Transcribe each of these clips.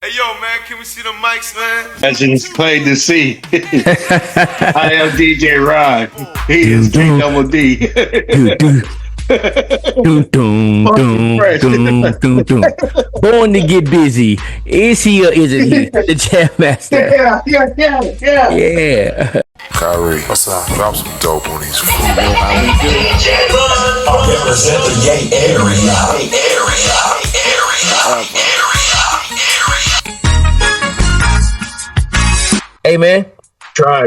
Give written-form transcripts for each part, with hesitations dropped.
Hey yo, man, can we see the mics, man? As it's plain to see. I am DJ Ron. He is K-Double-D. Born to get busy. Is he or isn't he? The jam master. Yeah. Kari, what's up? Drop some dope on these fools. Represent the gay area. Hey man,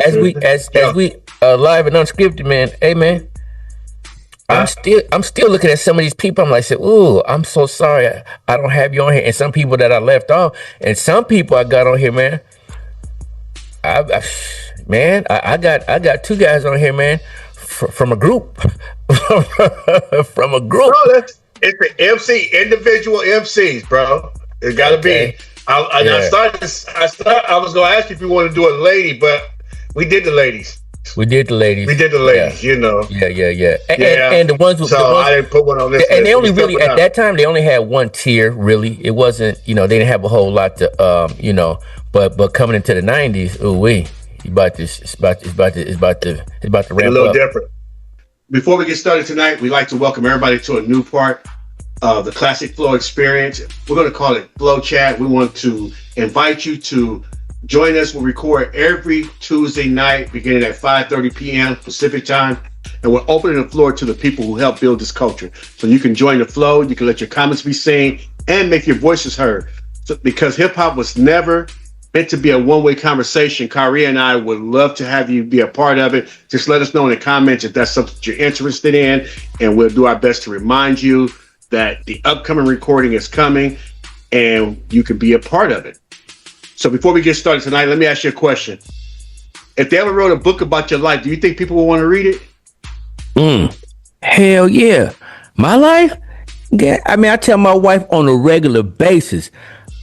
as we live and unscripted, man. Hey man, I'm still looking at some of these people. I'm like, ooh, I'm so sorry I don't have you on here. And some people that I left off, and some people I got on here, man. I got two guys on here, man, from a group, from a group. Bro, it's the MC, individual MCs, bro. It gotta be. I was gonna ask you if you want to do a lady, but we did the ladies. You know. Yeah. And the ones I didn't put one on this. And they only really at that time they only had one tier. Really, it wasn't. They didn't have a whole lot to. But coming into the '90s, it's about to ramp up. A little different. Before we get started tonight, we'd like to welcome everybody to a new part of the Classic Flow experience. We're going to call it Flow Chat. We want to invite you to join us. We'll record every Tuesday night beginning at 5:30 p.m. Pacific time. And we're opening the floor to the people who help build this culture. So you can join the flow. You can let your comments be seen and make your voices heard. Because hip hop was never meant to be a one-way conversation. Kari and I would love to have you be a part of it. Just let us know in the comments if that's something you're interested in. And we'll do our best to remind you that the upcoming recording is coming and you can be a part of it. So before we get started tonight, let me ask you a question. If they ever wrote a book about your life, do you think people will want to read it? Hell yeah. My life? Yeah. I mean, I tell my wife on a regular basis,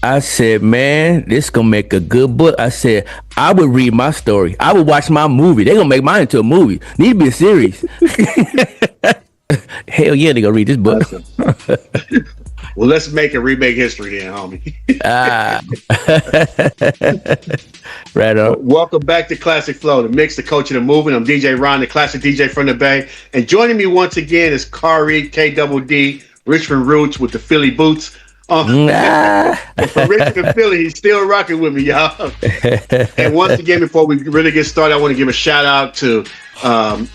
I said, man, this gonna make a good book. I said, I would read my story. I would watch my movie. They're gonna make mine into a movie. Need to be a series. Hell yeah, they gonna read this book. Awesome. Well, let's remake history then, homie. Right on. Welcome back to Classic Flow, the mix, the culture, the movement. I'm DjRon, the classic DJ from the Bay. And joining me once again is Kari K-Double-D, Richmond Roots with the Philly boots. From Richmond to Philly, he's still rocking with me, y'all. And once again, before we really get started, I want to give a shout out to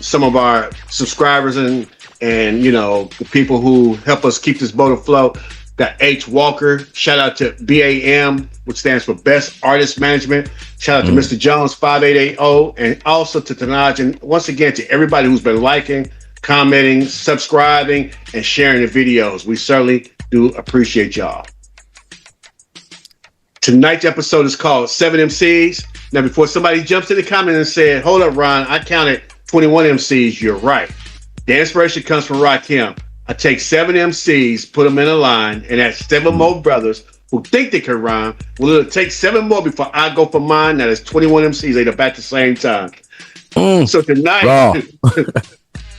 some of our subscribers and the people who help us keep this boat afloat. Got H. Walker. Shout out to BAM, which stands for Best Artist Management. Shout out to Mr. Jones 5880, and also to Tanaj. And once again, to everybody who's been liking, commenting, subscribing, and sharing the videos. We certainly do appreciate y'all. Tonight's episode is called 7 MCs. Now, before somebody jumps in the comment and said, hold up, Ron, I counted 21 MCs, you're right. The inspiration comes from Rakim. I take 7 MCs, put them in a line, and add 7 more brothers who think they can rhyme. Well, it'll take 7 more before I go for mine. That is 21 MCs laid up at the same time. So tonight,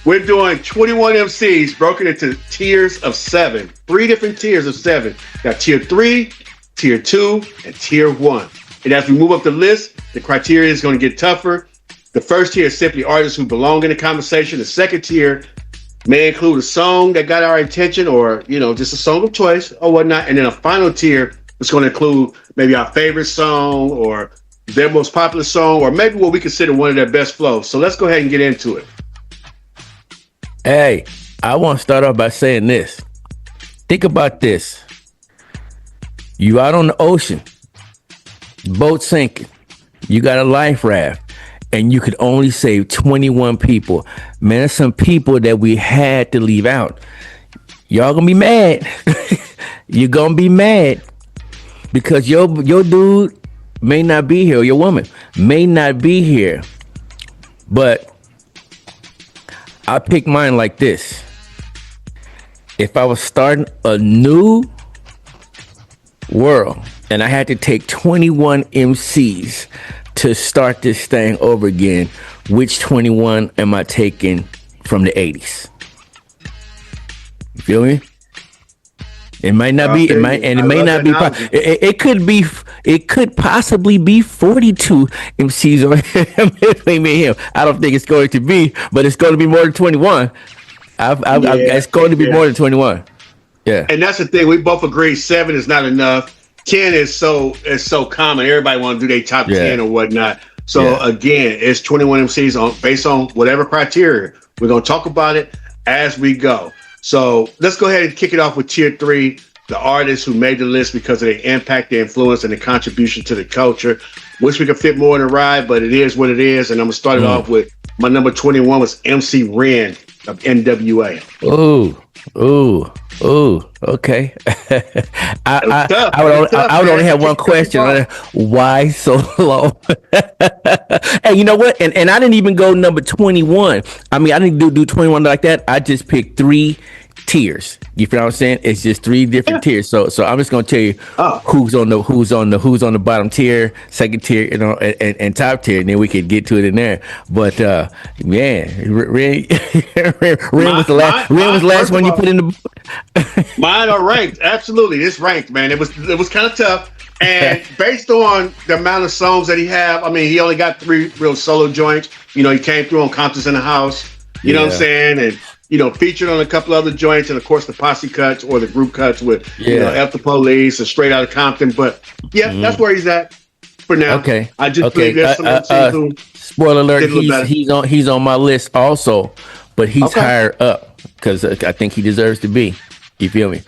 we're doing 21 MCs broken into tiers of 7. 3 different tiers of 7. Got tier 3, tier 2, and tier 1. And as we move up the list, the criteria is going to get tougher. The first tier is simply artists who belong in the conversation. The second tier may include a song that got our attention or, just a song of choice or whatnot. And then a final tier is going to include maybe our favorite song or their most popular song or maybe what we consider one of their best flows. So let's go ahead and get into it. Hey, I want to start off by saying this. Think about this. You out on the ocean, boat sinking, you got a life raft, and you could only save 21 people. Man, there's some people that we had to leave out. Y'all gonna be mad. You're gonna be mad because your dude may not be here, or your woman may not be here. But I pick mine like this. If I was starting a new world and I had to take 21 MCs to start this thing over again, which 21 am I taking from the 80's? You feel me? It might not be. It might, and it may not be. It could be. It could possibly be 42 MCs or him. I don't think it's going to be, but it's going to be more than 21. It's going to be more than 21. Yeah. And that's the thing. We both agree 7 is not enough. 10 is so common. Everybody want to do their top 10 or whatnot. So again, it's 21 MCs based on whatever criteria. We're gonna talk about it as we go. So let's go ahead and kick it off with tier 3, the artists who made the list because of their impact, their influence, and the contribution to the culture. Wish we could fit more in a ride, but it is what it is. And I'm gonna start it off with my number 21 was MC Ren of NWA. Okay. I would only have one question. Why so low? Hey, you know what? And I didn't even go number 21. I mean, I didn't do 21 like that. I just picked 3 tiers. You feel what I'm saying? It's just 3 different tiers. So I'm just gonna tell you who's on the bottom tier, second tier, you know, and top tier, and then we could get to it in there. But man, Ren was the last. Ren was the last one you put in the. Mine are ranked. Absolutely, it's ranked, man. It was kind of tough, and based on the amount of songs that he have, I mean, he only got 3 real solo joints. You know, he came through on Compton's in the House. You know what I'm saying? And you know, featured on a couple other joints, and of course the posse cuts or the group cuts with you know, F the Police or Straight Outta Compton. But that's where he's at for now. Okay, I just believe there's some MCs who spoiler alert, he's on my list also, but he's higher up because I think he deserves to be. You feel me?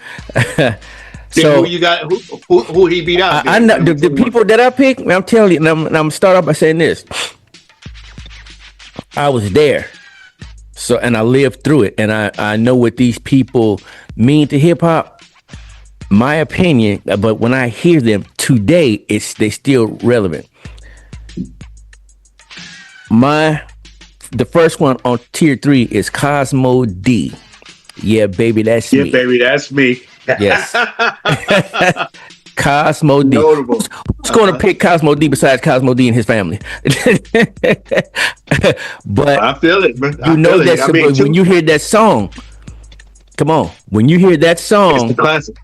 So who you got? Who he beat out? I know the people that I picked. I'm telling you, and I'm gonna start off by saying this. I was there. So, and I lived through it, and I know what these people mean to hip hop. My opinion, but when I hear them today, they still relevant. The first one on tier 3 is Cosmo D. Yeah, baby, that's me. Yeah, baby, that's me. Yes. Cosmo D. Notable. Who's going to pick Cosmo D besides Cosmo D and his family? But I feel it, man. You know that when you hear that song, come on. When you hear that song, it's the classic.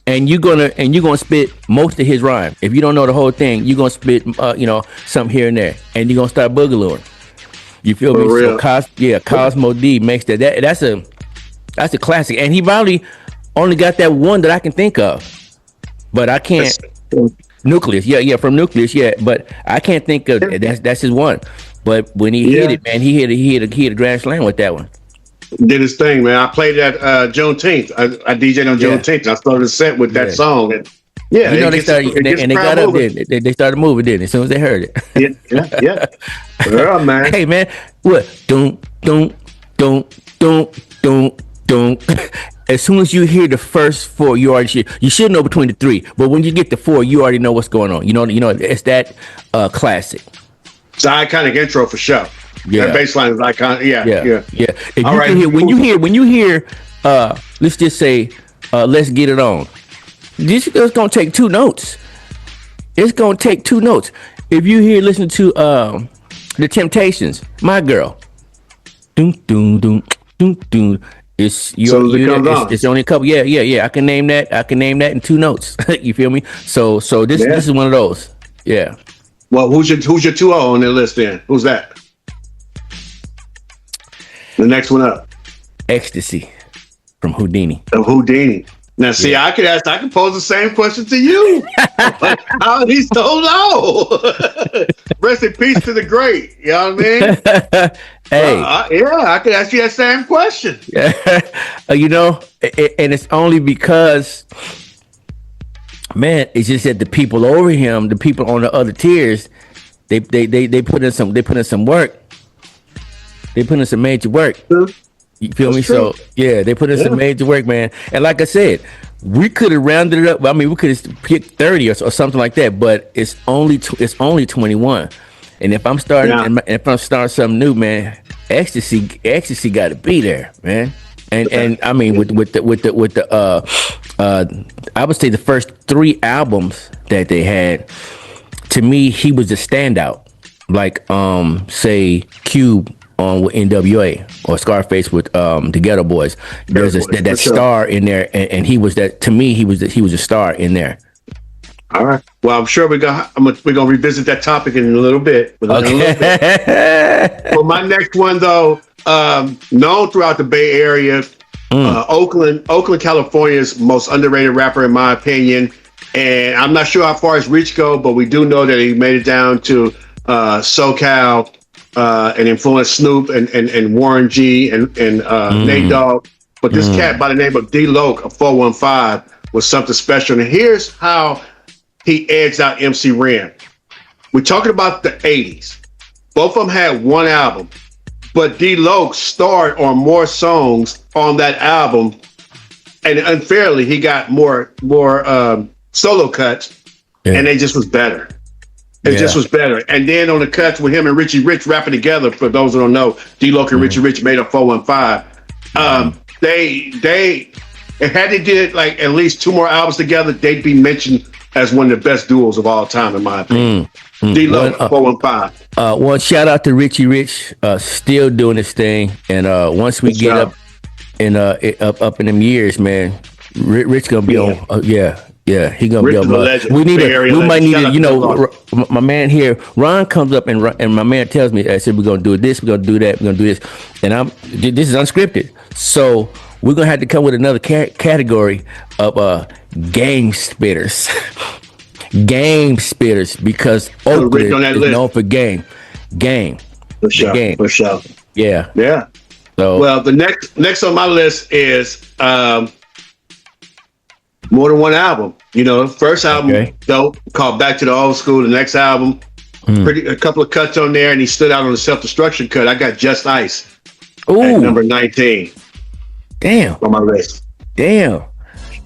And you're gonna spit most of his rhyme. If you don't know the whole thing, you're gonna spit something here and there, and you're gonna start boogalooing. You feel me? Real. So Cosmo D makes that's a classic, and he probably only got that one that I can think of. But I can't. Nucleus, from Nucleus, but I can't think of that's his one. But when he hit it, man, he hit a grand slam with that one. Did his thing, man. I played at Juneteenth. I DJed on Juneteenth. I started a set with that song, and you know they got up there. They started moving, didn't they? As soon as they heard it. Yeah, man. Hey, man, what? Don't. As soon as you hear the first 4, you should know between the 3. But when you get to 4, you already know what's going on. You know, it's that classic. It's an iconic intro for sure. Yeah, that bass line is iconic. Yeah. If you can hear, when you hear, let's just say, let's get it on. This is gonna take 2 notes. It's gonna take 2 notes. If you listen to the Temptations, My Girl, doom doom doom doom doom. It's only a couple. Yeah. I can name that in 2 notes. You feel me? So this is one of those. Yeah. Well, who's your 2-0 on their list then? Who's that? The next one up. Ecstasy from Houdini. Houdini. Now, see, I could pose the same question to you. How is he so low? Rest in peace to the great. You know what I mean? Hey. I could ask you that same question. And it's only because, man, it's just that the people over him, the people on the other tiers, they put in some work. They put in some major work. You feel me? True. So they put in some major work, man. And like I said, we could have rounded it up. I mean, we could have picked 30 or something like that. But it's only 21. And if I'm starting, something new, man, ecstasy got to be there, man. And I mean, with the I would say the first 3 albums that they had, to me, he was a standout. Like say Cube with NWA or Scarface with the Ghetto Boys. There's that star in there, and he was that. To me, he was a star in there. All right. Well, I'm sure we're gonna revisit that topic in a little bit. Okay. Well, my next one though, known throughout the Bay Area, Oakland, California's most underrated rapper in my opinion. And I'm not sure how far his reach go, but we do know that he made it down to SoCal and influenced Snoop and Warren G and Nate Dogg. But this cat by the name of D-Loc of 415 was something special. And here's how he edged out MC Ren. We're talking about the 80s. Both of them had one album, but D-Loc starred on more songs on that album. And unfairly, he got more solo cuts, and they just was better. It just was better. And then on the cuts with him and Richie Rich rapping together, for those who don't know, D-Loc and Richie Rich made up 415. They had they did like at least 2 more albums together, they'd be mentioned as one of the best duos of all time, in my opinion. D-Loc, 415. One shout out to Richie Rich, still doing this thing. And once we get up in them years, man, Rich gonna be on. Yeah, he gonna be on. We might need to, my man here, Ron comes up and my man tells me, I said, we're gonna do this, we're gonna do that, we're gonna do this, and this is unscripted. So we're gonna have to come with another category of game spitters. Game spitters, because Oakland is known for game. For sure. Yeah. So, well, the next on my list is more than one album. First album, dope, called Back to the Old School. The next album, a couple of cuts on there, and he stood out on the Self-Destruction cut. I got Just Ice at number 19. Damn. On my list. Damn.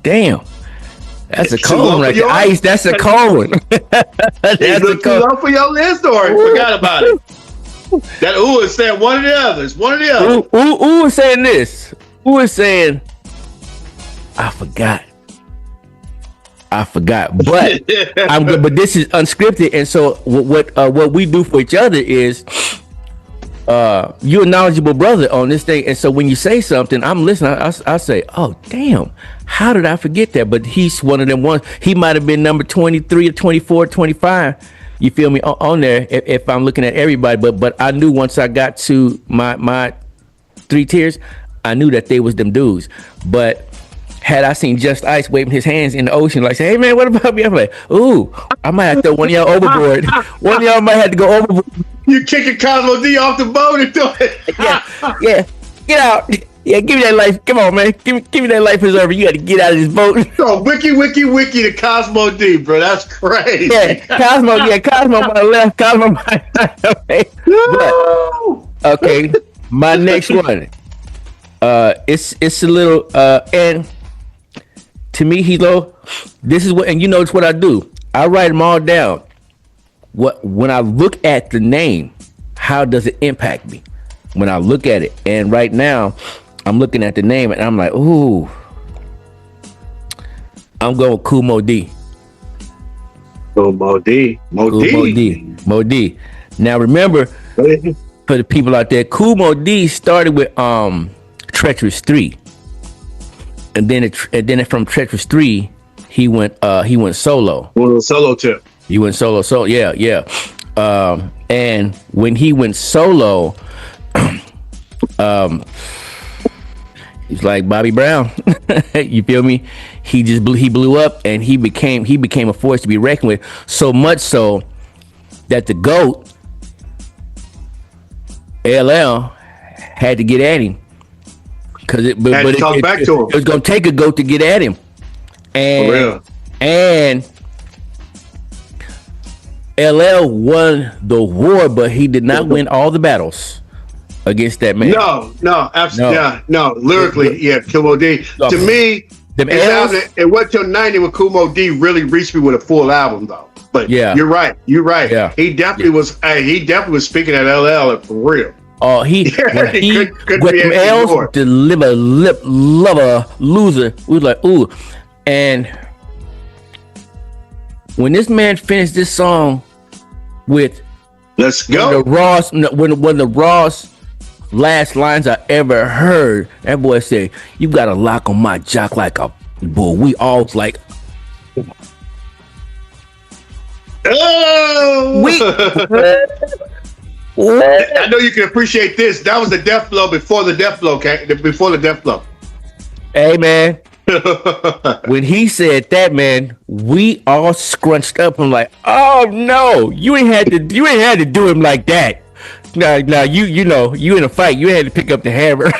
That's a cold one right there. Ice, that's a cold one. That's a cold one. For your list, or forgot about it. That is saying one of the others. Ooh is saying this. Ooh is saying, I forgot. But I'm good. But this is unscripted, and so what we do for each other is, you're a knowledgeable brother on this thing, and so when you say something, I'm listening. I say, oh damn, how did I forget that? But he's one of them ones. He might have been number 23 or 24, 25. You feel me on there? If I'm looking at everybody, but I knew once I got to my 3 tiers, I knew that they was them dudes. But had I seen Just Ice waving his hands in the ocean, like, say, hey man, what about me? I'm like, ooh, I might have to throw one of y'all overboard. One of y'all might have to go overboard. You kicking Cosmo D off the boat and do it. yeah. Get out. Yeah, give me that life. Come on, man. Give me that life preserver. You got to get out of this boat. Oh, wiki to Cosmo D, bro. That's crazy. Yeah, Cosmo on my left, Cosmo on my right. But, okay, my next one. It's a little and to me, he's low. This is what, and it's what I do. I write them all down. When I look at the name, how does it impact me? When I look at it, and right now, I'm looking at the name, and I'm like, ooh, I'm going with Kool Moe Dee. Mo D. Now remember, for the people out there, Kool Moe Dee started with Treacherous 3, and then from Treacherous 3, he went solo. Solo tip. He went solo. So yeah. And when he went solo, he's like Bobby Brown. You feel me? He blew up, and he became a force to be reckoned with. So much so that the GOAT LL had to get at him, because it was gonna take a GOAT to get at him, and LL won the war, but he did not win all the battles against that man. No, absolutely, no. Lyrically, Kool Moe Dee. To me, it went till 90 when Kool Moe Dee really reached me with a full album, though. But you're right. Yeah. He definitely was. He definitely was speaking at LL for real. Oh, he with them L's, deliver lover loser. We was like, ooh, and when this man finished this song with "Let's Go," when the Ross last lines I ever heard. That boy said, "You got a lock on my jock like a bull." We all was like, Oh, we. I know you can appreciate this. That was the death blow before the death blow came. Before the death blow. Hey man, when he said that, man, we all scrunched up and like, oh no, you ain't had to do him like that. Now, you know, you in a fight, you had to pick up the hammer.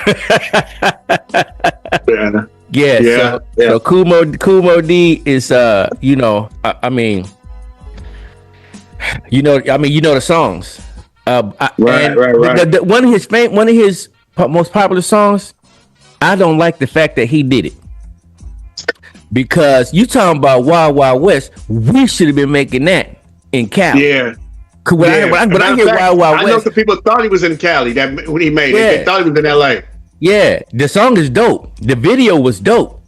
Yeah. So Kumo D is you know, I mean, you know the songs. Right. One of his most popular songs, I don't like the fact that he did it, because you talking about Wild Wild West, we should have been making that in Cali. Yeah. When I hear Wild Wild West, I know some people thought he was in Cali that when he made it. They thought he was in LA. Yeah, the song is dope. The video was dope.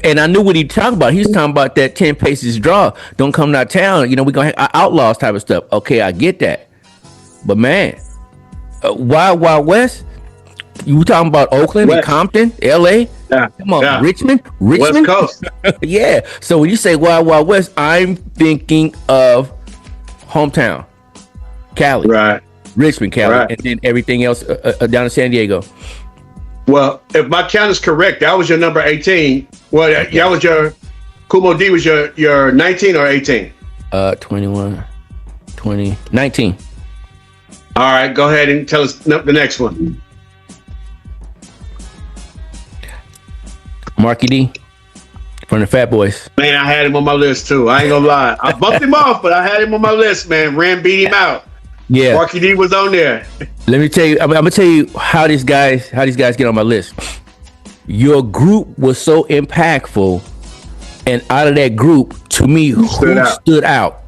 And I knew what he talking about. He's talking about that 10 paces draw. Don't come to our town. You know, we're going to have outlaws type of stuff. Okay, I get that. But man, Wild Wild West, you talking about Oakland and Compton, LA? Yeah. Come on, Richmond? West Coast. Yeah. So when you say Wild Wild West, I'm thinking of hometown, Cali. Right. Richmond, Cali. And then everything else down in San Diego. Well, if my count is correct, that was your number 18. Well, that was your Kumo D was your 19 or 18? 21, 20, 19. All right, go ahead and tell us the next one. Marky D from the Fat Boys. Man, I had him on my list too. I ain't gonna lie. I bumped him off, but I had him on my list, man. Ram beat him out. Yeah. Marky D was on there. Let me tell you, I'm gonna tell you how these guys get on my list. Your group was so impactful, and out of that group, to me, who stood out?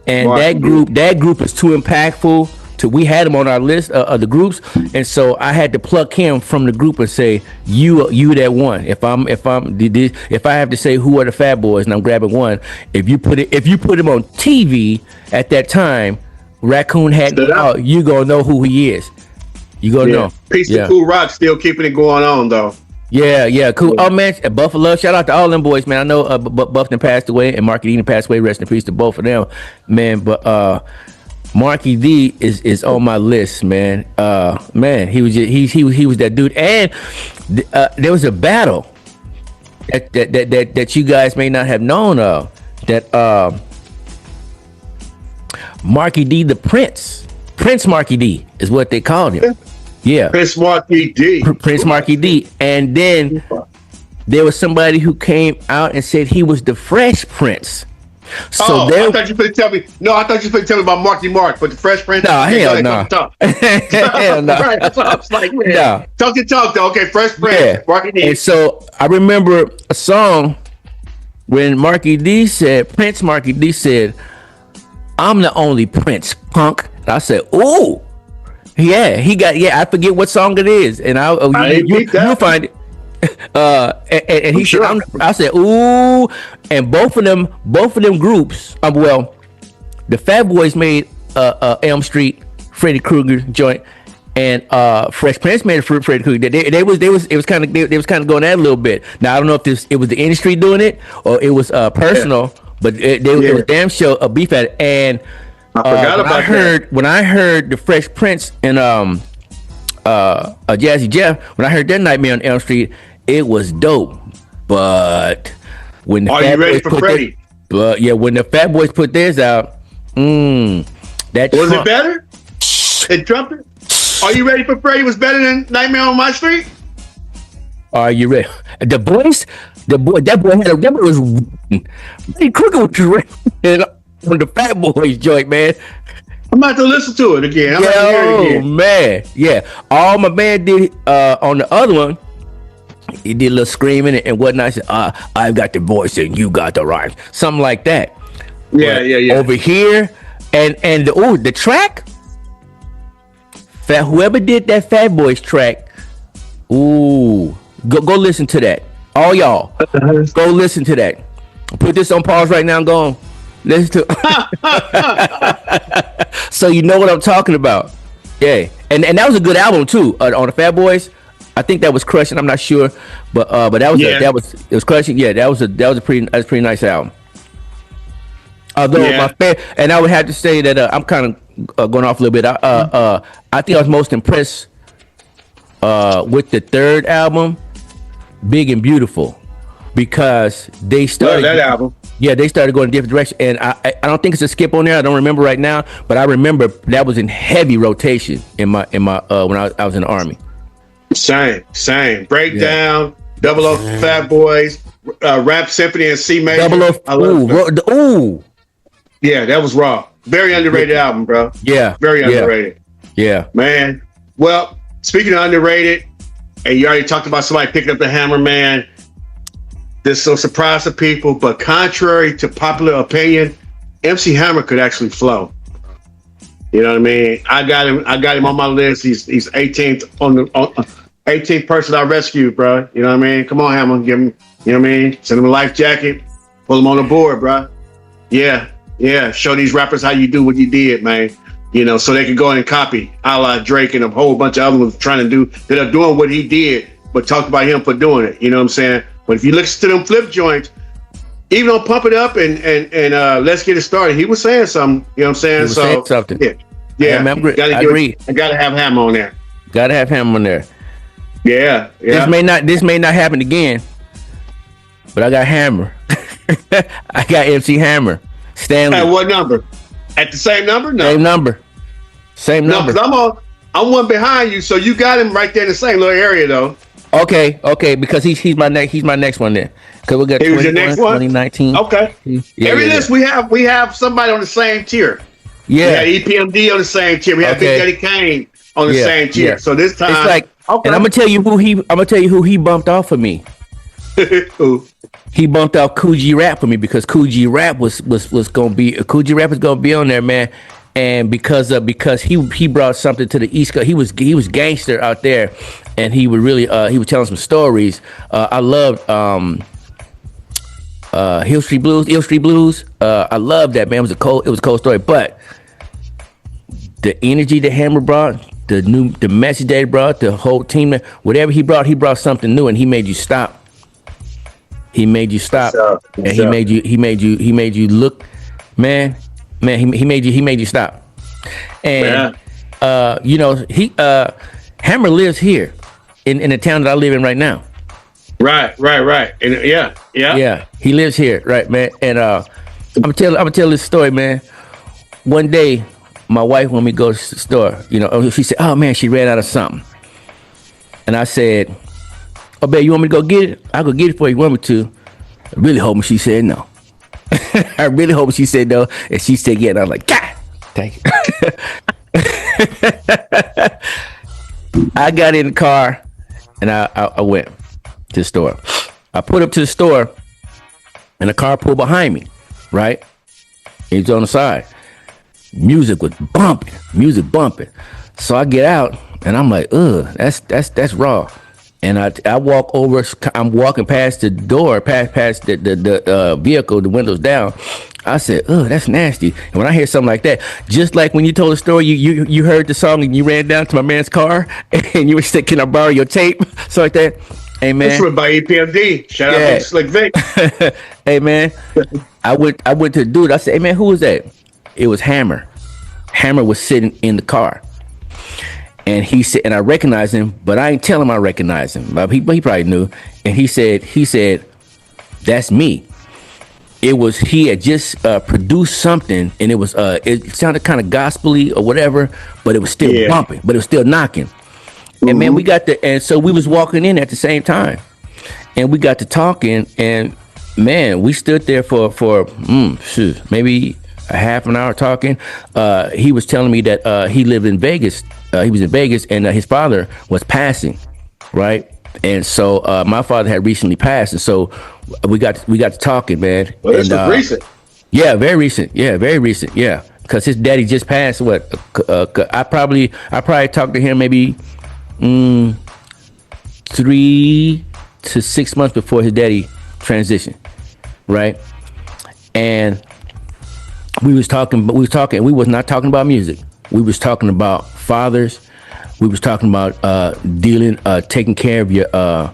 And Marky that group is too impactful. We had him on our list of the groups, and so I had to pluck him from the group and say, you that one. If I have to say who are the Fat Boys, and I'm grabbing one, if you put him on TV at that time, Raccoon Hat out, you gonna know who he is. You gonna know. Piece of Cool Rock still keeping it going on though. Yeah, cool. Oh man, Buffalo, shout out to all them boys, man. I know Buffton passed away and Marky D passed away. Rest in peace to both of them, man. But Marky D is on my list, man. Man, he was that dude. And there was a battle that you guys may not have known of. That Marky D, the Prince Marky D is what they called him. Yeah, Prince Marky D. Prince Marky D. And then there was somebody who came out and said he was the Fresh Prince. So I thought you could tell me. No, I thought you could tell me about Marky Mark, but the Fresh Prince. No, hell no. Hell no. Right, that's what I was like, man. No. Talk your talk though. Okay, Fresh Prince. Yeah. Marky D. And so I remember a song when Prince Marky D said, "I'm the only Prince, punk." And I said, "Ooh, yeah, I forget what song it is, and you'll find it." And he said, I said, "Ooh," and both of them groups. The Fat Boys made Elm Street, Freddy Krueger joint, and Fresh Prince made a Freddy Krueger. They was kind of going at it a little bit. Now I don't know if it was the industry doing it or it was personal, but it was damn sure a beef at it. And I forgot about that. When I heard the Fresh Prince and Jazzy Jeff, when I heard that Nightmare on Elm Street, it was dope. But when the you ready for Freddy? When the Fat Boys put theirs out, that was it better? It trumpet? Are you ready for Freddy? Was better than Nightmare on My Street? Are you ready? That boy was Freddy Krueger was on the Fat Boys joint, man. I'm about to listen to it again. I'm about to hear it again. Man, yeah. All my man did on the other one, he did a little screaming and whatnot. He said, "I've got the voice and you got the rhymes," something like that. Yeah. Over here, and the track, whoever did that Fat Boys track, go listen to that. All y'all, go listen to that. Put this on pause right now and go on. Listen to so you know what I'm talking about. Yeah. and that was a good album too. On the Fat Boys, I think that was Crushing. I'm not sure, but that was it was Crushing. Yeah, that was a pretty nice album. Although and I would have to say that I'm kind of going off a little bit. I think I was most impressed with the third album, Big and Beautiful, because they started that album. Yeah, they started going in a different direction, and I don't think it's a skip on there. I don't remember right now, but I remember that was in heavy rotation in my when I was in the Army. Same. Breakdown, Double O Fat Boys, Rap Symphony in C major. Ooh. Yeah, that was raw. Very underrated album, bro. Yeah, very underrated. Yeah, man. Well, speaking of underrated, and you already talked about somebody picking up the hammer, man. This is no surprise to people, but contrary to popular opinion, MC Hammer could actually flow. You know what I mean? I got him on my list. He's 18th on the 18th person I rescued, bro. You know what I mean? Come on, Hammer, give him. You know what I mean? Send him a life jacket, pull him on the board, bro. Yeah. Show these rappers how you do what you did, man. You know, so they can go in and copy, a la Drake and a whole bunch of others trying to do that are doing what he did, but talk about him for doing it. You know what I'm saying? But if you listen to them flip joints, even on Pump It Up and Let's Get It Started, he was saying something. You know what I'm saying? He was saying something. Yeah. I agree. I gotta have Hammer on there. Gotta have Hammer on there. Yeah. This may not happen again, but I got Hammer. I got MC Hammer. Stanley. At what number? At the same number? No. Same number. No, I'm one behind you, so you got him right there in the same little area, though. Okay, because he's my next one then. Because we got he was your next one? 2019. Okay. Every list we have somebody on the same tier. Yeah. We had EPMD on the same tier. We had Big Daddy Kane on the same tier. Yeah. So this time it's like, and I'm gonna tell you who he bumped off for me. Who? He bumped out Kool G Rap for me because Kool G Rap was gonna be on there, man. And because he brought something to the East Coast, he was gangster out there, and he would really he was telling some stories. I loved Hill Street Blues. I loved that, man. It was a cold story, but the energy that Hammer brought, the message that he brought, the whole team, whatever he brought something new, and he made you stop. He made you stop, and he made you look, man. He made you stop, and you know Hammer lives here in the town that I live in right now. Right, and yeah. He lives here, right, man. And I'm gonna tell this story, man. One day, my wife, when we go to the store, you know, she said, "Oh man, she ran out of something," and I said, "Oh, babe, you want me to go get it? I'll go get it for you. You want me to?" I really hope she said no. I really hope she said no, and she said yeah. And I was like, God, thank you. I got in the car, and I went to the store. I put up to the store, and the car pulled behind me. Right, he was on the side. Music was bumping. So I get out, and I'm like, ugh, that's raw. And I walk over. I'm walking past the door, past the vehicle, the windows down. I said, "Oh, that's nasty." And when I hear something like that, just like when you told the story, you heard the song and you ran down to my man's car and you were saying, "Can I borrow your tape?" So like that. Hey man, this was by EPMD. Shout out to Slick Vic. Hey man, I went to the dude. I said, "Hey man, who was that?" It was Hammer. Hammer was sitting in the car. And he said, and I recognized him, but I ain't tell him I recognized him. He probably knew. And he said, "That's me." It was, he had just produced something, and it was it sounded kind of gospel-y or whatever, but it was still bumping, but it was still knocking. Mm-hmm. And man, and so we was walking in at the same time, and we got to talking, and man, we stood there for maybe a half an hour talking. He was telling me that he lived in Vegas. He was in Vegas, and his father was passing, right? And so my father had recently passed, and so we got to talking, man. Well, this was recent. Yeah, very recent. Yeah, because his daddy just passed. I probably talked to him maybe 3 to 6 months before his daddy transitioned, right? And we was talking, but we was not talking about music. We was talking about fathers, we was talking about taking care of your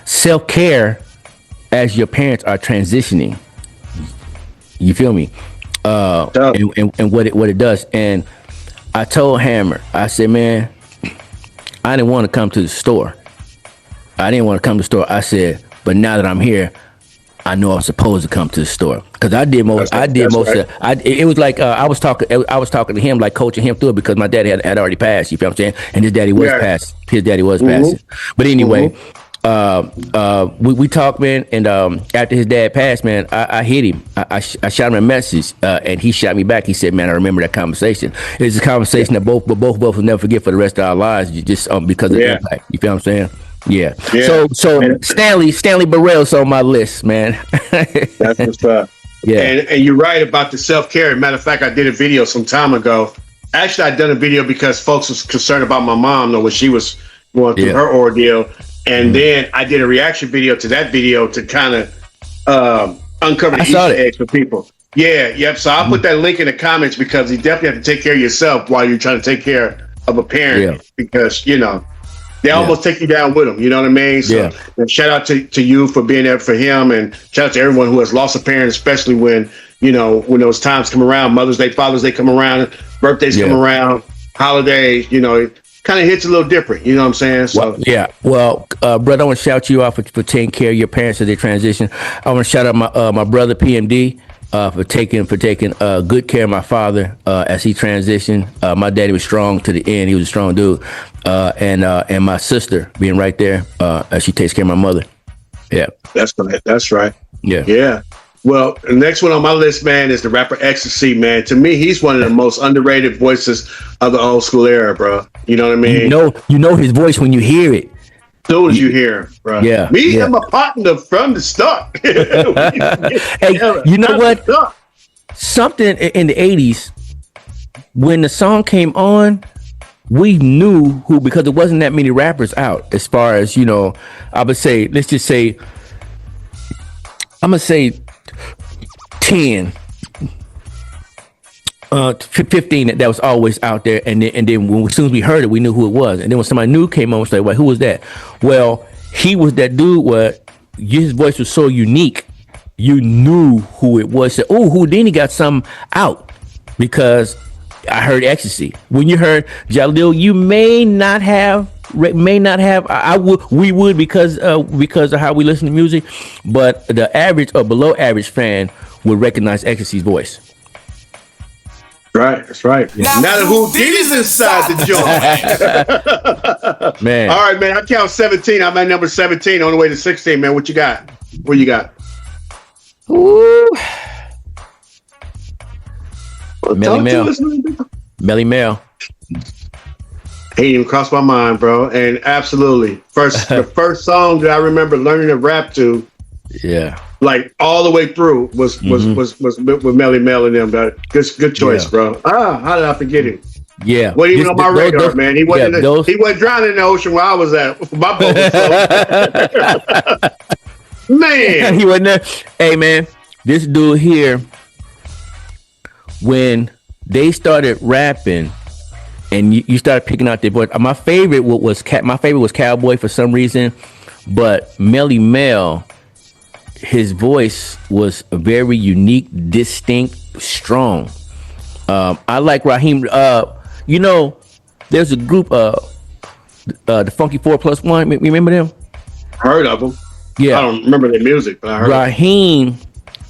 self-care as your parents are transitioning. You feel me? And what it does. And I told Hammer, I said, man, I didn't want to come to the store. I said, but now that I'm here, I know I'm supposed to come to the store because I did most. It was like I was talking to him, like coaching him through it because my daddy had already passed. You feel what I'm saying? And his daddy was passed. His daddy was passing. But anyway, we talked, man. And after his dad passed, man, I hit him. I shot him a message, and he shot me back. He said, "Man, I remember that conversation. It's a conversation that both of us will never forget for the rest of our lives, just because of the impact." You feel what I'm saying? Yeah. So Stanley Burrell's on my list, man. That's what's up. Yeah. And you're right about the self-care. Matter of fact, I did a video some time ago. Actually, I done a video because folks was concerned about my mom, what she was going through her ordeal. And then I did a reaction video to that video to kind of uncover the Easter eggs for people. Yeah. So I'll put that link in the comments because you definitely have to take care of yourself while you're trying to take care of a parent because, they almost take you down with them. You know what I mean? So shout out to you for being there for him, and shout out to everyone who has lost a parent, especially when those times come around, Mother's Day, Father's Day come around, birthdays come around, holidays, it kind of hits a little different. You know what I'm saying? So Well, brother, I want to shout you out for taking care of your parents as they transition. I want to shout out my brother PMD. For taking good care of my father as he transitioned. My daddy was strong to the end. He was a strong dude. And my sister being right there as she takes care of my mother. Yeah. That's right. Yeah. Well, the next one on my list, man, is the rapper Ecstasy, man. To me, he's one of the most underrated voices of the old school era, bro. You know what I mean? You know his voice when you hear it. As soon as you hear him, bro. I'm a partner from the start. Hey, you know what? Something in the 80's, when the song came on, we knew who, because there wasn't that many rappers out as far as, I would say, let's just say, I'm going to say 10, 15 that was always out there, and then as soon as we heard it, we knew who it was. And then when somebody new came on, we was like, "Wait, who was that?" Well, he was that dude where his voice was so unique, you knew who it was. Said, "Oh, Houdini got something out," because I heard Ecstasy. When you heard Jalil, you may not have. We would because of how we listen to music, but the average or below average fan would recognize Ecstasy's voice. Right, that's right. Now the Houdini's inside the joint. Man. All right, man. I count 17. I'm at number 17 on the way to 16, man. What you got? What you got? Ooh. Melly Mel. Ain't even crossed my mind, bro. And absolutely. The first song that I remember learning to rap to. Yeah. Like all the way through was with Melly Mel and them. Good choice, bro. How did I forget it? Yeah, wasn't even on my radar, man. He wasn't. He wasn't drowning in the ocean where I was at. My boat was so. Man, he wasn't there. Hey, man, this dude here, when they started rapping, and you started picking out their voice. My favorite was Cowboy for some reason, but Melly Mel. His voice was very unique, distinct, strong. I like Raheem. There's a group, the Funky 4+1. Remember them? Heard of them. Yeah. I don't remember their music, but I heard Raheem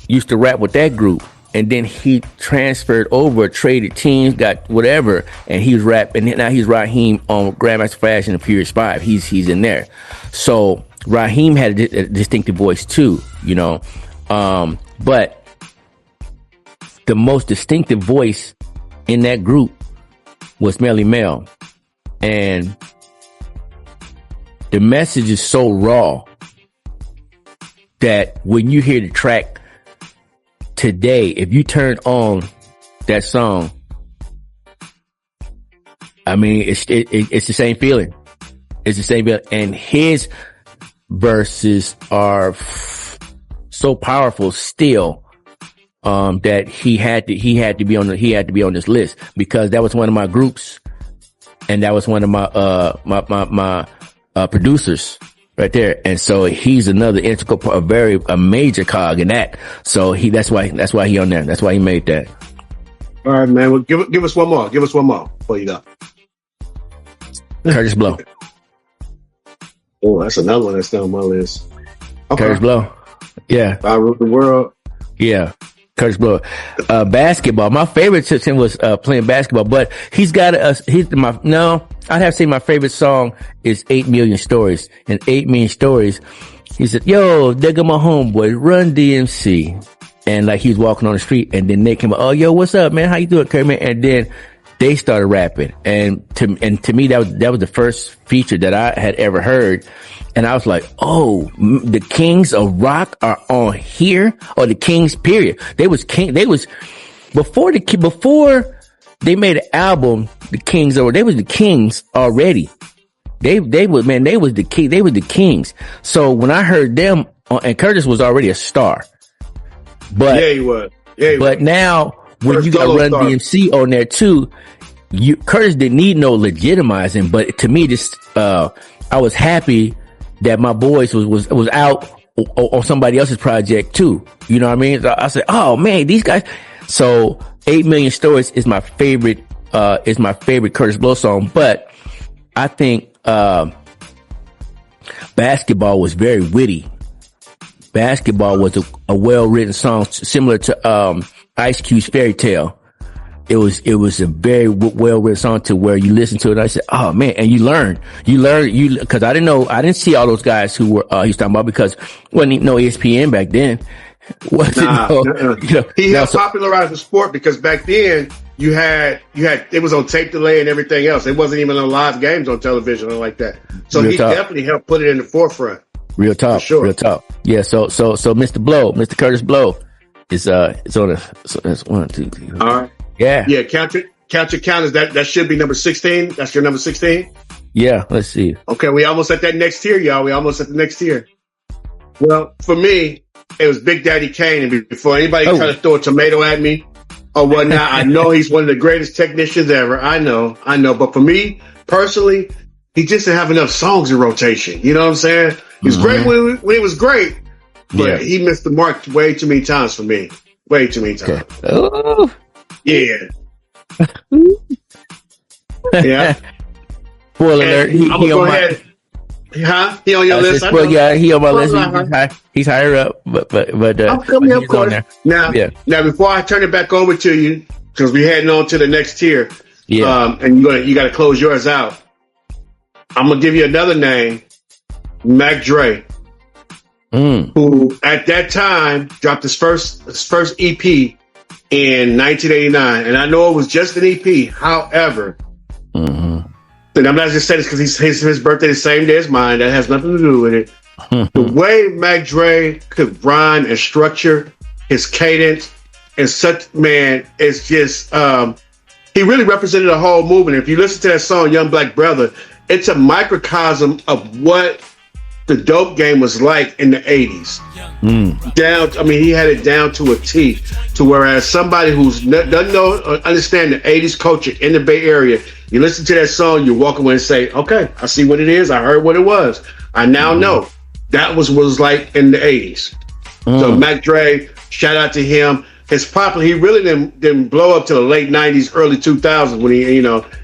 used to rap with that group, and then he transferred over, traded teams, got whatever, and he was rapping. And now he's Raheem on Grandmaster Flash and the Furious 5. He's in there. So Raheem had a distinctive voice too, but the most distinctive voice in that group was Melly Mel, and the message is so raw that when you hear the track today, if you turn on that song, I mean, it's the same feeling. It's the same feeling, and his verses are so powerful still that he had to be on this list, because that was one of my groups and that was one of my producers right there. And so he's another integral part, a major cog in that. So that's why he on there. That's why he made that. All right, man. Well, give us one more. Give us one more before you go. Curtis Blow. Oh, that's another one that's down on my list. Okay. Curtis Blow. Yeah. I Rule the World. Yeah. Curtis Blow. Basketball. My favorite since him was playing basketball, but I'd have to say my favorite song is 8 Million Stories. And 8 Million Stories, he said, yo, there go my homeboy, Run DMC. And like he was walking on the street, and then they came up, oh, yo, what's up, man? How you doing, Kermit? And then they started rapping. And to me, that was the first feature that I had ever heard. And I was like, oh, the Kings of Rock are on here, or the Kings period. Before they made an album, they was the Kings already. They was the Kings. So when I heard them, and Curtis was already a star. But yeah, he was. But now when First you got Run star. DMC on there too, Curtis didn't need no legitimizing. But to me, I was happy that my boys was out on somebody else's project too. You know what I mean? So I said, oh man, these guys. So 8 Million Stories is my favorite Curtis Blow song. But I think Basketball was very witty. Basketball was a well-written song similar to Ice Cube's Fairy Tale. It was a very well-written song to where you listen to it and I said, oh man, and you learn, cause I didn't see all those guys who were, he was talking about, because wasn't even no ESPN back then. He helped popularize the sport, because back then you had it was on tape delay and everything else. It wasn't even on live games on television or like that. So he definitely helped put it in the forefront. Real talk, sure. Real talk. Yeah. So Mr. Curtis Blow is it's on so that's 1, 2, 3. All right. Yeah. Yeah. Count your counters. That should be number 16. That's your number 16. Yeah. Let's see. Okay. We almost at that next tier, y'all. We almost at the next tier. Well, for me, it was Big Daddy Kane. And before anybody try to throw a tomato at me or whatnot, I know he's one of the greatest technicians ever. I know. But for me personally, he just didn't have enough songs in rotation. You know what I'm saying? He was great when it was great, but he missed the mark way too many times for me. Way too many times. Okay. Oh. Yeah. Yeah. Spoiler alert. He on my. Huh? He on your list? Yeah, he on my list. He's higher up, but I'm coming up, of course. Now, before I turn it back over to you, because we're heading on to the next tier. Yeah. And you got to close yours out. I'm gonna give you another name, Mac Dre, who at that time dropped his first EP in 1989, and I know it was just an EP. However, and I'm not just saying this because his birthday the same day as mine. That has nothing to do with it. The way Mac Dre could rhyme and structure his cadence and such, man, it's just he really represented a whole movement. If you listen to that song, Young Black Brother, it's a microcosm of what the dope game was like in the 80s. He had it down to a T, to whereas somebody who doesn't know or understand the 80s culture in the Bay Area, you listen to that song, you walk away and say, okay, I see what it is. I heard what it was. I now know that was what it was like in the 80s. So Mac Dre, shout out to him. He really didn't blow up till the late 90s, early 2000s when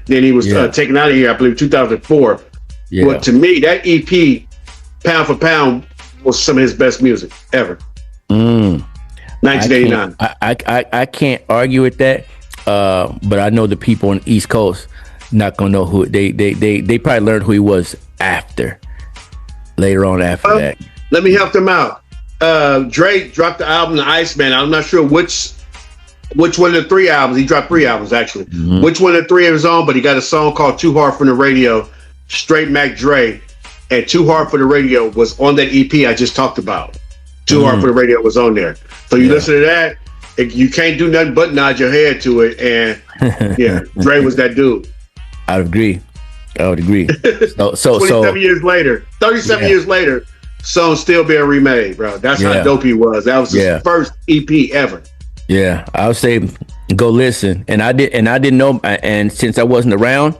then he was taken out of here, I believe 2004. Yeah. But to me, that EP, pound for pound, was some of his best music ever. 1989. I can't argue with that, but I know the people on the East Coast not gonna know who they probably learned who he was later on after that. Let me help them out. Drake dropped the album The Iceman. I'm not sure which one of the 3 albums. He dropped 3 albums actually. Which one of the 3 of his own, but he got a song called Too Hard for the Radio, straight Mac Dre, and Too Hard for the Radio was on that EP I just talked about. Too Hard for the Radio was on there. So you listen to that, you can't do nothing but nod your head to it, and Dre was that dude. I would agree. So 37 years later, song's still being remade, bro. That's how dope he was. That was his first EP ever. Yeah, I would say go listen. And I didn't know, and since I wasn't around,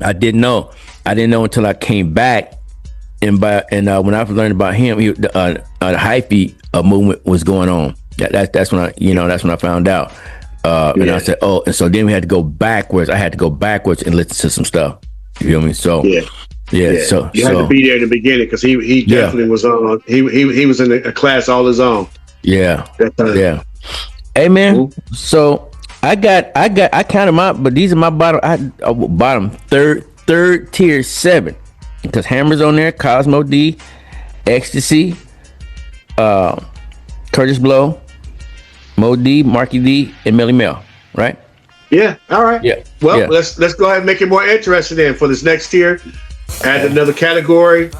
I didn't know. I didn't know until I came back, and when I learned about him, the hyphy movement was going on. That's when I found out. And I said, oh, and so then we had to go backwards. I had to go backwards and listen to some stuff. You feel me? So so you had to be there in the beginning because he definitely was on. He was in a class all his own. Yeah. Hey man, so I counted but these are my bottom third tier 7 because Hammer's on there, Cosmo D, Ecstasy, Curtis Blow, Mo D, Marky D, and Melly Mel, right? Yeah. All right. Yeah. Well, let's go ahead and make it more interesting then for this next tier. Add another category.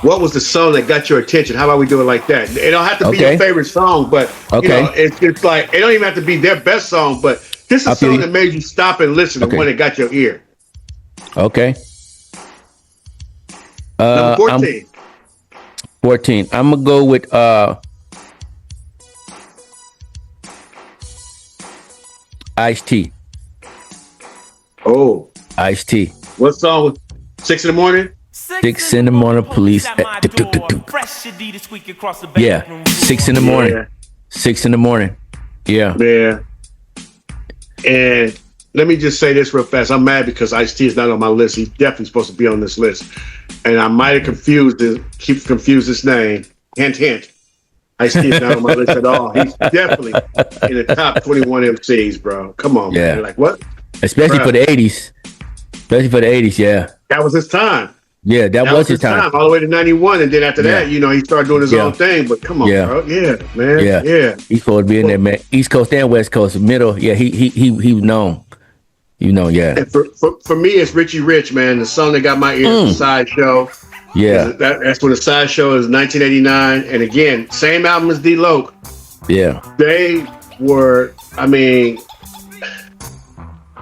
What was the song that got your attention? How about we do it like that? It don't have to be your favorite song, but it's like it don't even have to be their best song, but this is a song that made you stop and listen and one that got your ear. Okay. Number 14. 14. I'm gonna go with Ice-T. Oh. Ice-T. What song? 6 in the morning? 6 in the morning, police. Yeah. 6 in the morning. Yeah. 6 in the morning. Yeah. Yeah. And let me just say this real fast. I'm mad because Ice-T is not on my list. He's definitely supposed to be on this list. And I might have confused his name. Hint, hint. Ice-T is not on my list at all. He's definitely in the top 21 MCs, bro. Come on, man. You're like, what? Especially for the 80s. Especially for the 80s, yeah. That was his time. Yeah, that was his time. All the way to 91. And then after that, he started doing his own thing. But come on, bro. Yeah, man. Yeah. He's supposed to be in there, man. East Coast and West Coast. Middle. Yeah, he was known. Yeah. And for me, it's Richie Rich, man. The song that got my ear, the Sideshow. Yeah. That's when the Sideshow is 1989. And again, same album as D-Loc. Yeah. They were,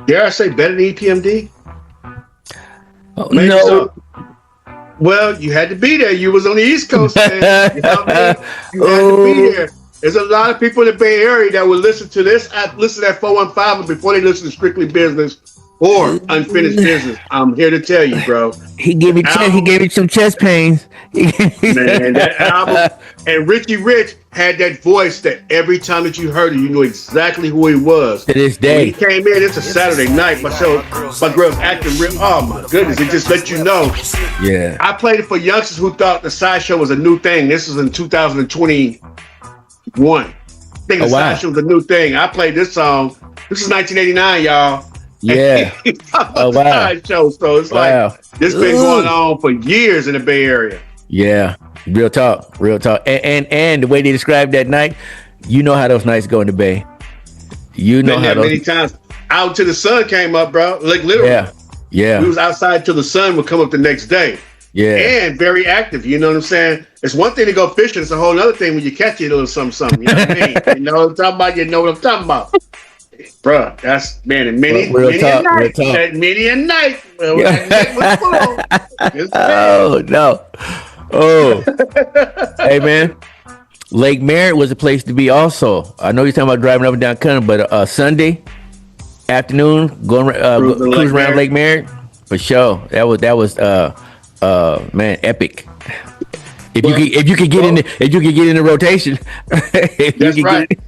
dare I say better than EPMD? Oh, no. So. Well, you had to be there. You was on the East Coast, man. You know what I mean? You had to be there. There's a lot of people in the Bay Area that would listen to this, listen to that 415 before they listen to Strictly Business or Unfinished Business. I'm here to tell you, bro. He gave me some chest pains. Man, that album. And Richie Rich had that voice that every time that you heard it, you knew exactly who he was. To this day. When he came in, it's a Saturday night. My girl's acting real. Oh, my goodness. It just let you know. Yeah. I played it for youngsters who thought the Sideshow was a new thing. This was in 2021. I think the Sideshow was a new thing. I played this song. This is 1989, y'all. Yeah. Oh, wow. Sideshow. So it's like, this been going on for years in the Bay Area. Yeah. Real talk. And the way they described that night, you know how those nights go in the Bay. You know how many times out till the sun came up, bro. Like literally. Yeah. We was outside till the sun would come up the next day. Yeah. And very active. You know what I'm saying? It's one thing to go fishing. It's a whole other thing when you catch it a little something. You know what I mean? You know what I'm talking about? You know what I'm talking about. Bruh, that's, man, many a night. Oh, no. Oh. Hey, man. Lake Merritt was a place to be also. I know you're talking about driving up and down country, but Sunday afternoon, cruise around Lake Merritt, for sure. That was man, epic. If you could get in the rotation. That's right.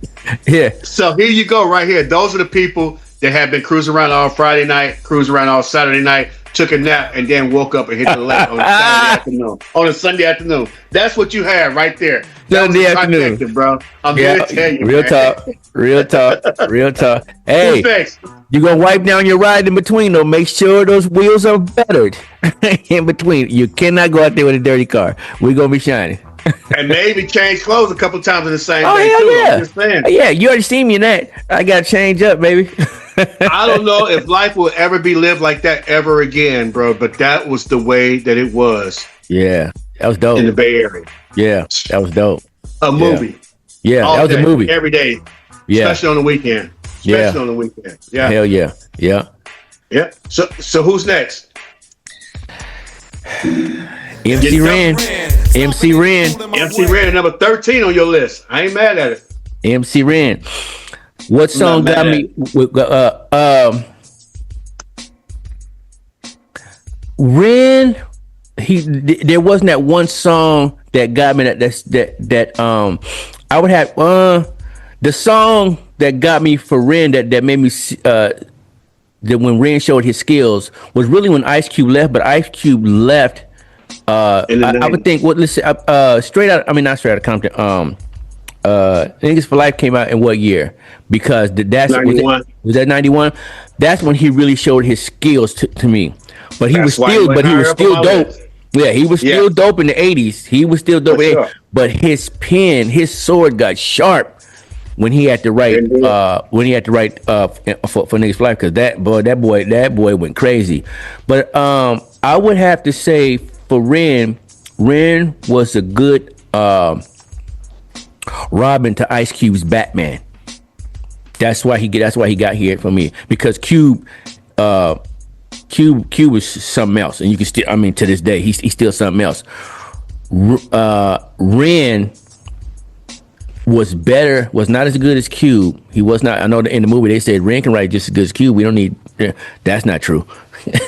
Yeah. So here you go, right here. Those are the people that have been cruising around all Friday night, cruising around all Saturday night, took a nap, and then woke up and hit the left on a Saturday afternoon. On a Sunday afternoon. That's what you have right there. Sunday afternoon, bro. I'm here to tell you. Real talk. Hey, you gonna wipe down your ride in between though. Make sure those wheels are bettered in between. You cannot go out there with a dirty car. We're gonna be shining. And maybe change clothes a couple times in the same day hell too. Yeah. I'm just saying. Yeah, you already seen me in that. I gotta change up, baby. I don't know if life will ever be lived like that ever again, bro. But that was the way that it was. Yeah, that was dope in the Bay Area. Yeah, that was dope. A movie. Yeah, that was a movie every day. Yeah, especially on the weekend. On the weekend. Yeah. Hell yeah. Yeah. Yeah. So who's next? MC Ren, number 13 on your list. I ain't mad at it. MC Ren. What song got me? Ren, there wasn't that one song that got me that I would have the song that got me for Ren that made me that when Ren showed his skills was really when Ice Cube left, but Ice Cube left. I would think what let's say straight out. I mean, not straight out of Compton. Niggas for Life came out in what year? Because that's 91. Was that 91? That's when he really showed his skills to me. But he That's was still dope. List. Yeah, he was still dope in the 80s. He was still dope. Sure. But his pen, his sword got sharp when he had to write for Niggas for Life, because that boy went crazy. But I would have to say for Ren was a good Robin to Ice Cube's Batman. That's why he got here for me, because Cube was something else, and you can still, I mean, to this day he's still something else. Ren was better, was not as good as Cube. He was not. I know in the movie they said Ren can write just as good as Cube. We don't need. That's not true.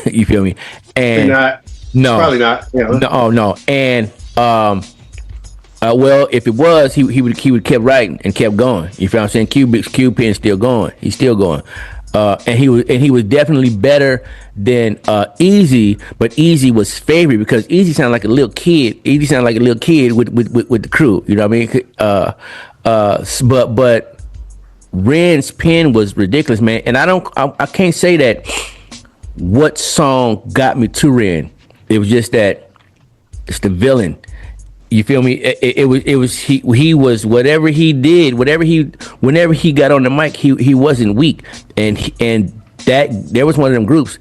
You feel me? And no, probably not. Yeah. No. And well, if it was, he would kept writing and kept going. You feel what I'm saying? Cube pen's still going. He's still going. And he was definitely better than Easy, but Easy was favorite because Easy sounded like a little kid. Easy sounded like a little kid with the crew. You know what I mean? But Ren's pen was ridiculous, man. And I can't say that what song got me to Ren. It was just that it's the villain. You feel me? It was he was whatever he did, whenever he got on the mic, he wasn't weak, and that there was one of them groups